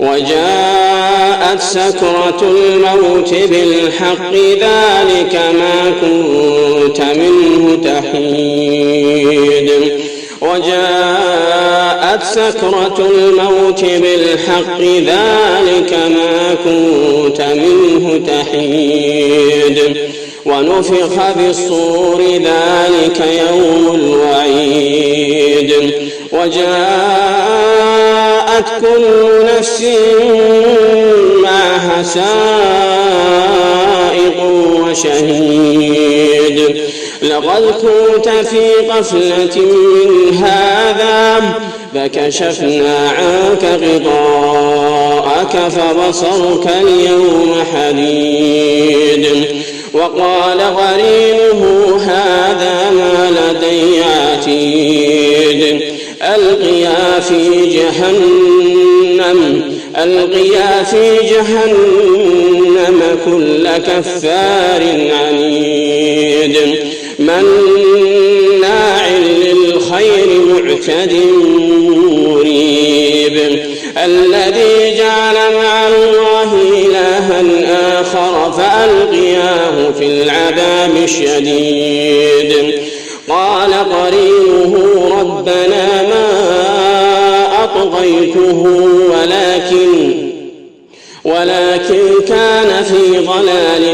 وجاءت سكرة الموت بالحق ذلك ما كنت منه تحيد وجاءت سكرة الموت بالحق ذلك ما كنت منه تحيد ونفخ بالصور ذلك يوم الوعيد وجاءت كل نفس معها سائق وشهيد لقد كنت في غفلة من هذا فكشفنا عنك غطاءك فبصرك اليوم حديد وقال قرينه هذا ما لدي عتيد ألقيا في جهنم كل كفار عنيد مناع للخير معتد مريب الذي جعل مع الله إلها آخر فألقياه في العذاب الشديد قال قرينه ربنا ما أطغيته ولكن كان في ضلال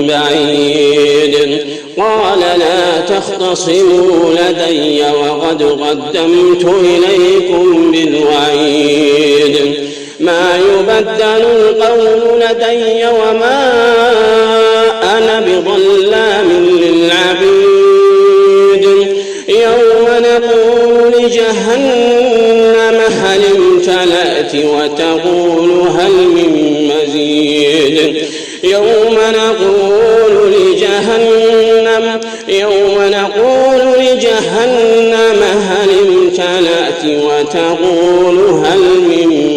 بعيد قال لا تختصموا لدي وقد قدمت إليكم بالوعيد ما يبدل القول لدي وما أنا بظلام للعبيد يوم نقول لجهنم هل امتلأت وتقول هل من مزيد يوم نقول لجهنم هل امتلأت وتقول هل من